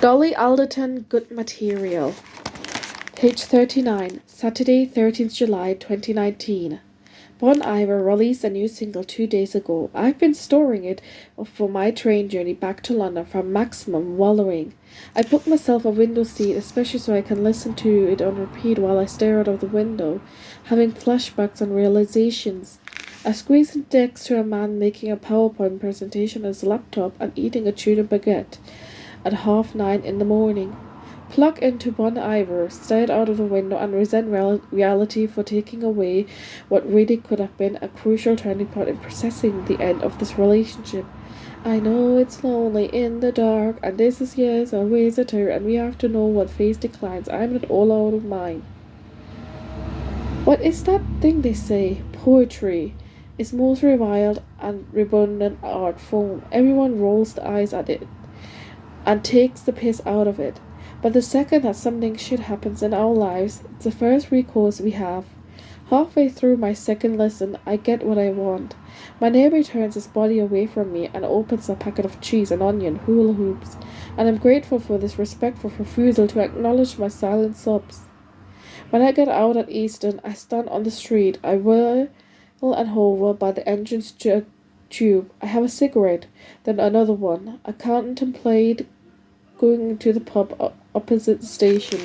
Dolly Alderton, Good Material. Page 39, Saturday, 13th July 2019. Bon Iver released a new single 2 days ago. I've been storing it for my train journey back to London from maximum wallowing. I booked myself a window seat, especially so I can listen to it on repeat while I stare out of the window, having flashbacks and realizations. I squeezed next to a man making a PowerPoint presentation on his laptop and eating a tuna baguette at 9:30 in the morning. Plug into Bon Iver, stared out of the window and resent reality for taking away what really could have been a crucial turning point in processing the end of this relationship. I know it's lonely in the dark, and this is yes always a tear, and we have to know what phase declines. I'm not all out of mine. What is that thing they say? Poetry is most reviled and redundant art form. Everyone rolls their eyes at it and takes the piss out of it. But the second that something shit happens in our lives, it's the first recourse we have. Halfway through my second lesson, I get what I want. My neighbor turns his body away from me and opens a packet of cheese and onion hula hoops, and I'm grateful for this respectful refusal to acknowledge my silent sobs. When I get out at Easton, I stand on the street. I whirl and hover by the entrance tube. I have a cigarette, then another one. I contemplate going to the pub opposite the station.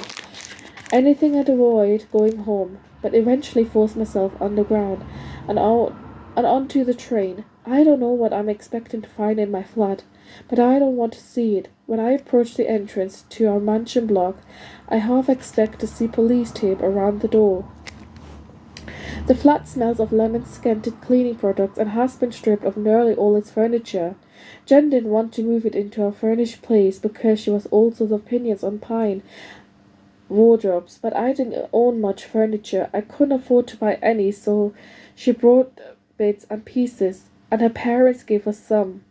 Anything I'd avoid going home, but eventually force myself underground and out and onto the train. I don't know what I'm expecting to find in my flat, but I don't want to see it. When I approach the entrance to our mansion block, I half expect to see police tape around the door. The flat smells of lemon-scented cleaning products and has been stripped of nearly all its furniture. Jen didn't want to move it into a furnished place because she was also of opinions on pine wardrobes, but I didn't own much furniture. I couldn't afford to buy any, so she brought bits and pieces, and her parents gave us some.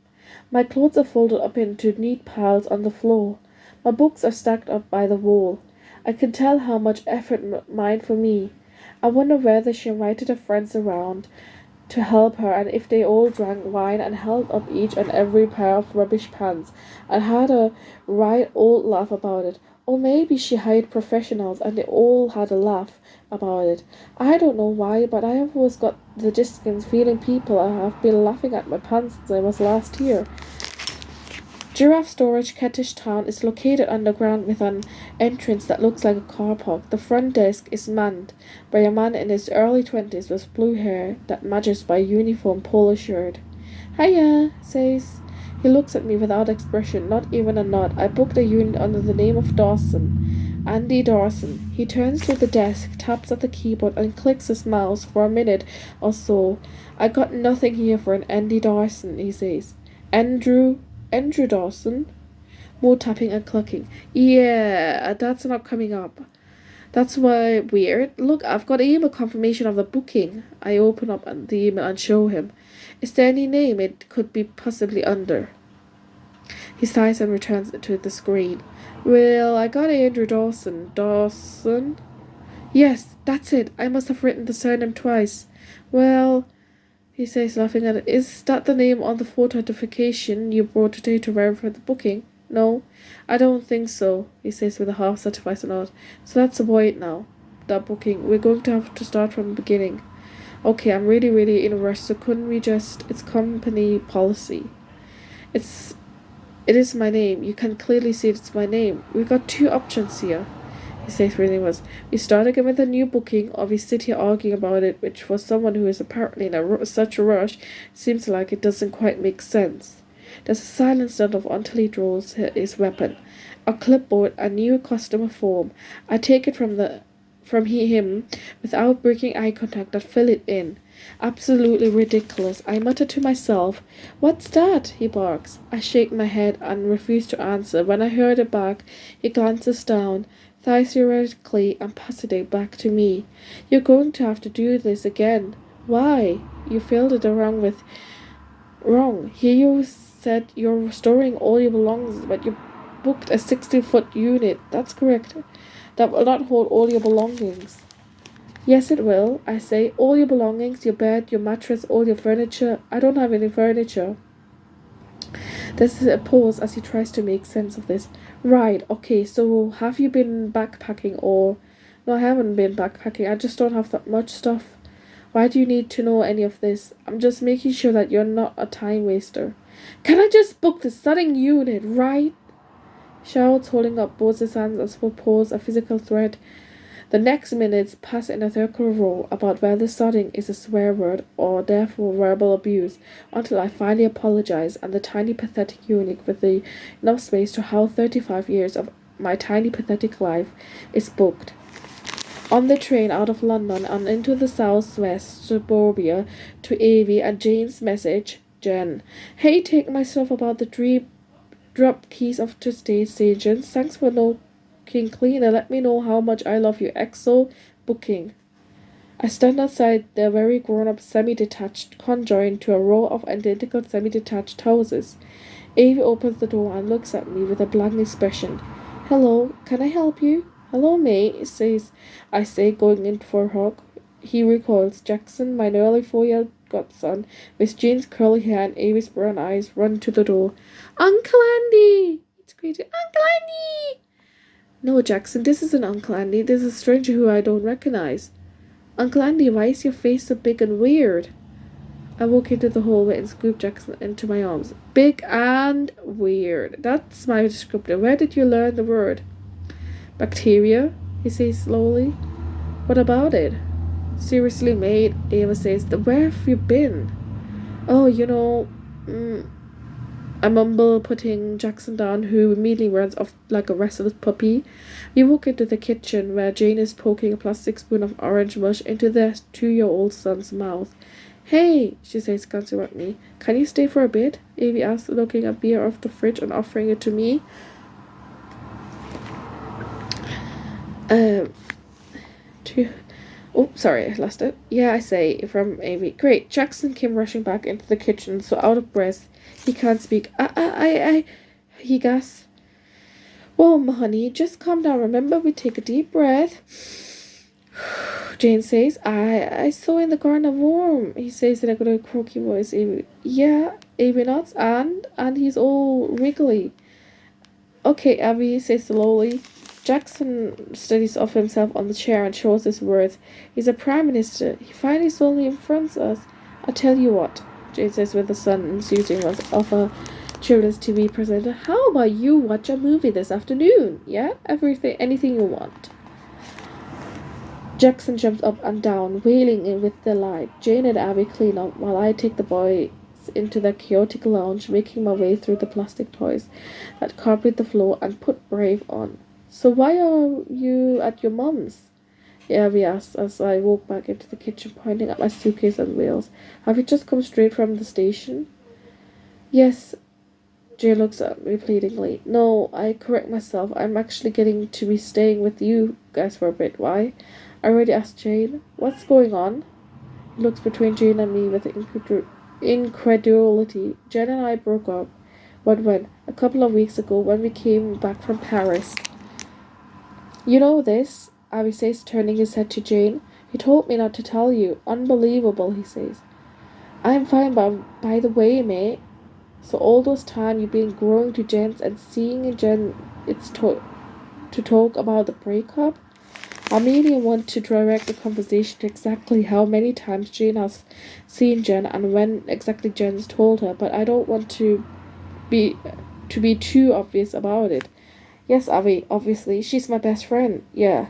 My clothes are folded up into neat piles on the floor. My books are stacked up by the wall. I can tell how much effort mine for me. I wonder whether she invited her friends around to help her, and if they all drank wine and held up each and every pair of rubbish pants and had a right old laugh about it. Or maybe she hired professionals and they all had a laugh about it. I don't know why, but I have always got the distinct feeling people have been laughing at my pants since I was last here. Giraffe Storage, Kentish Town, is located underground with an entrance that looks like a car park. The front desk is manned by a man in his early 20s with blue hair that matches my uniform polo shirt. Hiya, says. He looks at me without expression, not even a nod. I booked a unit under the name of Dawson. Andy Dawson. He turns to the desk, taps at the keyboard, and clicks his mouse for a minute or so. I got nothing here for an Andy Dawson, he says. Andrew Dawson? More tapping and clicking. Yeah, that's not coming up. That's why weird. Look, I've got email confirmation of the booking. I open up the email and show him. Is there any name it could be possibly under? He sighs and returns it to the screen. Well, I got Andrew Dawson. Dawson? Yes, that's it. I must have written the surname twice. Well, he says, laughing at it. Is that the name on the photo identification you brought today to verify the booking? No, I don't think so, he says with a half-satisfied nod. So let's avoid now. That booking. We're going to have to start from the beginning. Okay, I'm really in a rush, so couldn't we just... It's company policy. It is my name. You can clearly see it's my name. We've got two options here, he says really was. We start again with a new booking, or we sit here arguing about it, which for someone who is apparently in such a rush, seems like it doesn't quite make sense. There's a silent standoff until he draws his weapon. A clipboard, a new customer form. I take it from him without breaking eye contact and fill it in. Absolutely ridiculous. I mutter to myself. What's that? He barks. I shake my head and refuse to answer. When I hear it back, he glances down, thighs theoretically, and passes it back to me. You're going to have to do this again. Why? You filled it wrong. Here you said you're storing all your belongings, but you booked a 60-foot unit. That's correct. That will not hold all your belongings. Yes, it will, I say. All your belongings, your bed, your mattress, all your furniture. I don't have any furniture. There's a pause as he tries to make sense of this. Right, okay, so have you been backpacking or... No, I haven't been backpacking. I just don't have that much stuff. Why do you need to know any of this? I'm just making sure that you're not a time waster. Can I just book the studying unit, right? Shouts, holding up both his hands as we pose a physical threat. The next minutes pass in a circular row about whether sodding is a swear word or therefore verbal abuse, until I finally apologize and the tiny pathetic eunuch with the enough space to house 35 years of my tiny pathetic life is booked. On the train out of London and into the southwest suburbia to Avie and Jane's message, Jen. Hey, take myself about the drop keys of today's agents. Thanks for looking cleaner. Let me know how much I love you. EXO booking. I stand outside their very grown-up semi-detached conjoined to a row of identical semi-detached houses. Avie opens the door and looks at me with a blank expression. Hello, can I help you? Hello, May, I say, going in for a hug. He recoils. Jackson, my nearly 4-year-old godson, with Jane's curly hair and Avie's brown eyes, run to the door. Uncle Andy! It's great. Uncle Andy! No, Jackson, this isn't Uncle Andy. This is a stranger who I don't recognize. Uncle Andy, why is your face so big and weird? I walk into the hallway and scoop Jackson into my arms. Big and weird. That's my descriptor. Where did you learn the word? Bacteria, he says slowly. What about it? Seriously, mate, Ava says. Where have you been? Oh, I mumble, putting Jackson down, who immediately runs off like a restless puppy. We walk into the kitchen, where Jane is poking a plastic spoon of orange mush into their 2-year-old son's mouth. Hey, she says, glancing at me. Can you stay for a bit? Avie asks, looking at beer off the fridge and offering it to me. Sorry, I lost it. Yeah, I say, from Avie. Great. Jackson came rushing back into the kitchen, so out of breath, he can't speak. He gasps. Whoa, honey, just calm down. Remember, we take a deep breath. Jane says, I saw in the garden a worm, he says in a good croaky voice. Avie. Yeah, Avie nods, and he's all wriggly. Okay, Abby says slowly. Jackson studies off himself on the chair and shows his words. He's a prime minister. He finally solemnly confronts us. I tell you what, Jane says with the sun enthusiasm of a children's TV presenter. How about you watch a movie this afternoon? Yeah? Anything you want. Jackson jumps up and down, wailing with delight. Jane and Abby clean up while I take the boys into the chaotic lounge, making my way through the plastic toys that carpet the floor and put Brave on. So why are you at your mum's? Abby asks as I walk back into the kitchen, pointing at my suitcase and wheels. Have you just come straight from the station? Yes. Jane looks at me pleadingly. No, I correct myself. I'm actually getting to be staying with you guys for a bit. Why? I already asked Jane. What's going on? He looks between Jane and me with incredulity. Jen and I broke up. But when? A couple of weeks ago, when we came back from Paris. You know this? Abby says, turning his head to Jane. He told me not to tell you. Unbelievable, he says. I'm fine, by the way, mate. So all those time you've been growing to Jen's and seeing Jen, it's to talk about the breakup? I merely want to direct the conversation to exactly how many times Jane has seen Jen and when exactly Jen's told her, but I don't want to be too obvious about it. Yes, Abby, obviously. She's my best friend. Yeah,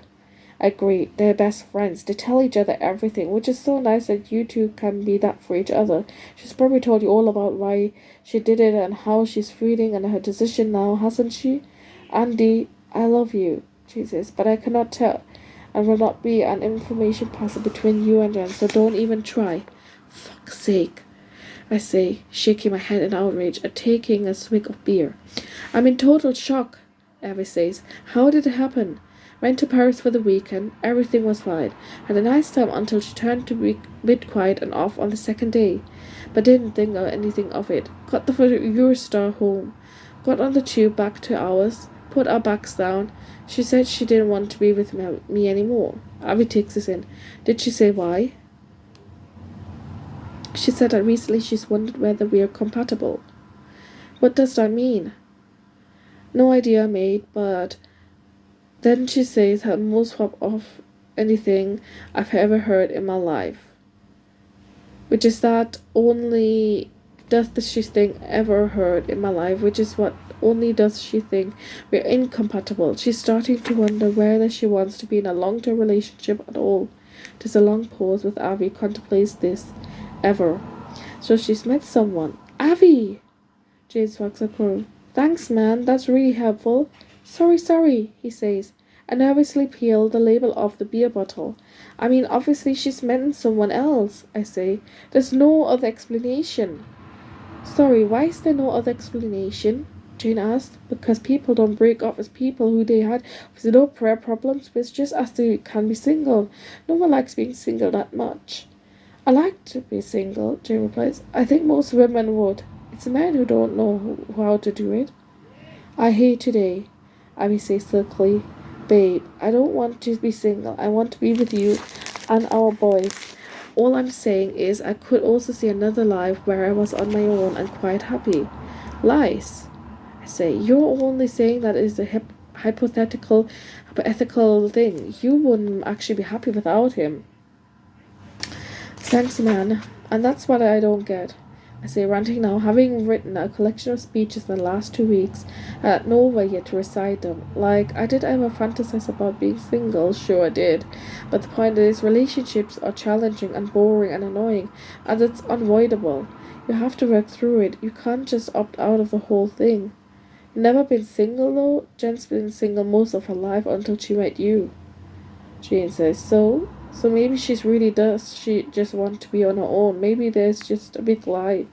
I agree. They're best friends. They tell each other everything, which is so nice that you two can be that for each other. She's probably told you all about why she did it and how she's feeling and her decision now, hasn't she? Andy, I love you, she says, but I cannot tell and will not be an information passer between you and Jen, so don't even try. Fuck's sake, I say, shaking my head in outrage and taking a swig of beer. I'm in total shock, Abby says. How did it happen? Went to Paris for the weekend. Everything was fine. Had a nice time until she turned to be a bit quiet and off on the second day. But didn't think of anything of it. Got the Eurostar home. Got on the tube back to ours. Put our bags down. She said she didn't want to be with me anymore. Abby takes us in. Did she say why? She said that recently she's wondered whether we are compatible. What does that mean? No idea, mate, but then she says her most pop of anything I've ever heard in my life. Which is that only does she think ever heard in my life, which is what only does she think we're incompatible. She's starting to wonder whether she wants to be in a long-term relationship at all. There's a long pause with Avi contemplates this ever. So she's met someone. Avi! Jane swags her curl. Thanks, man, that's really helpful. Sorry, he says, and nervously peel the label off the beer bottle. I mean, obviously she's met someone else, I say. There's no other explanation. Sorry, why is there no other explanation? Jane asked. Because people don't break up with people who they had with no prayer problems with just as they can be single. No one likes being single that much. I like to be single, Jane replies. I think most women would. It's men who don't know how to do it. I hate today, Abby says silkily. Babe, I don't want to be single. I want to be with you and our boys. All I'm saying is I could also see another life where I was on my own and quite happy. Lies, I say. You're only saying that is a hypothetical thing. You wouldn't actually be happy without him. Thanks, man. And that's what I don't get. I say, ranting now, having written a collection of speeches in the last 2 weeks, I had nowhere yet to recite them. Like, I did ever fantasize about being single, sure I did. But the point is, relationships are challenging and boring and annoying, and it's unavoidable. You have to work through it. You can't just opt out of the whole thing. You've never been single, though? Jen's been single most of her life until she met you. Jane says, So maybe she just want to be on her own. Maybe there's just a big lie.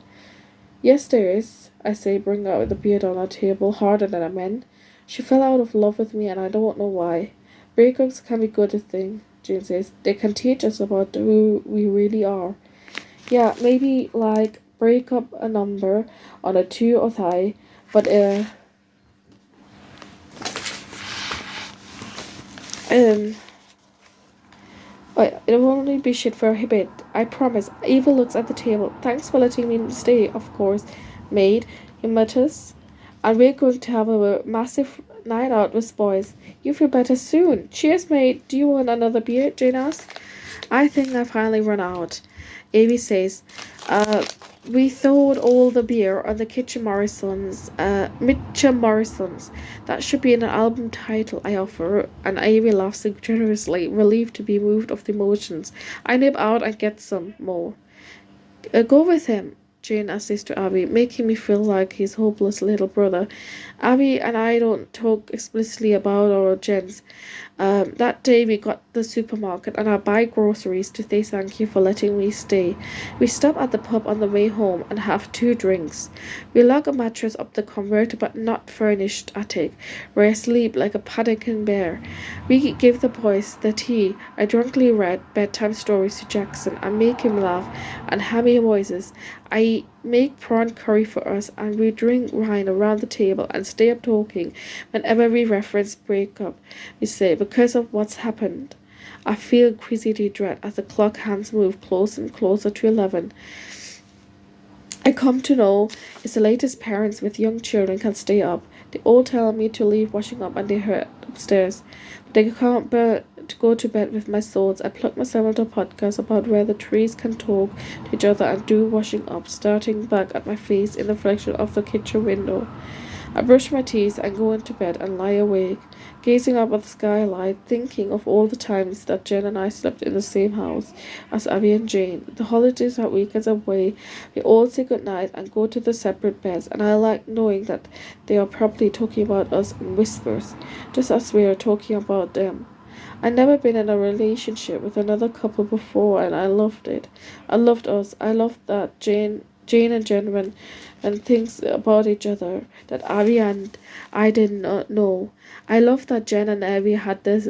Yes, there is, I say, bring out the beard on our table, harder than I meant. She fell out of love with me and I don't know why. Breakups can be good thing, Jane says. They can teach us about who we really are. Yeah, maybe like break up a number on a 2 or 3, but it'll only be shit for a bit, I promise. Eva looks at the table. Thanks for letting me stay, of course, maid, he mutters. And we're going to have a massive night out with boys. You feel better soon. Cheers, mate. Do you want another beer? Jane asks. I think I finally run out. Amy says, we thawed all the beer on the Mitchell Morrisons. That should be an album title, I offer, and Amy laughs generously, relieved to be moved of the emotions. I nip out and get some more. Go with him, Jane says to Abby, making me feel like his hopeless little brother. Abby and I don't talk explicitly about our gens. That day we got the supermarket and I buy groceries to say thank you for letting me stay. We stop at the pub on the way home and have 2 drinks. We lug a mattress up the converted but not furnished attic, where I sleep like a Paddington bear. We give the boys the tea. I drunkenly read bedtime stories to Jackson and make him laugh and hammy voices. I make prawn curry for us and we drink wine around the table and stay up talking whenever we reference breakup. We say, because of what's happened. I feel queasy dread as the clock hands move closer and closer to 11. I come to know it's the latest parents with young children can stay up. They all tell me to leave washing up and they head upstairs. But they can't bear to go to bed with my thoughts. I plug myself into a podcast about where the trees can talk to each other and do washing up, starting back at my face in the reflection of the kitchen window. I brush my teeth and go into bed and lie awake, gazing up at the skylight, thinking of all the times that Jen and I slept in the same house as Abby and Jane. The holidays are weekends away. We all say goodnight and go to the separate beds, and I like knowing that they are probably talking about us in whispers, just as we are talking about them. I'd never been in a relationship with another couple before, and I loved it. I loved us. I loved that Jane and Jen and things about each other that Abby and I did not know. I love that Jen and Abby had this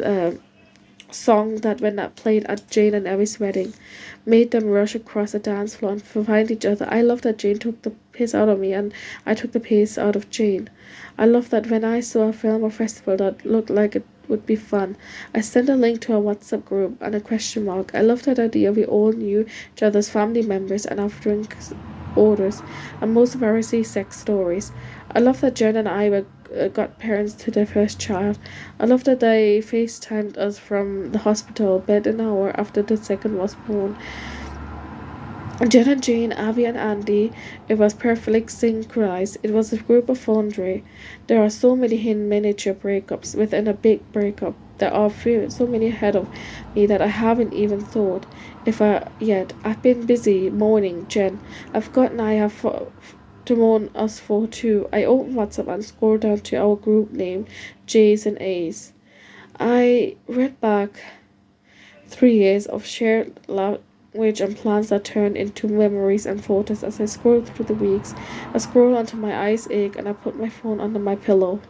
song that when that played at Jane and Abby's wedding made them rush across the dance floor and find each other. I love that Jane took the piss out of me and I took the piss out of Jane. I love that when I saw a film or festival that looked like it would be fun, I sent a link to our WhatsApp group and a question mark. I love that idea we all knew each other's family members and after drinks orders, and most embarrassing sex stories. I love that Jen and I were got parents to their first child. I love that they FaceTimed us from the hospital bed an hour after the second was born. Jen and Jane, Avi and Andy, it was perfectly synchronized. It was a group of laundry. There are so many hidden miniature breakups within a big breakup. There are so many ahead of me that I haven't even thought if I yet. I've been busy mourning Jen. I've forgotten I have to mourn us for too. I opened WhatsApp and scrolled down to our group name, J's and A's. I read back 3 years of shared language and plans that turned into memories and photos as I scrolled through the weeks. I scrolled until my eyes ache and I put my phone under my pillow.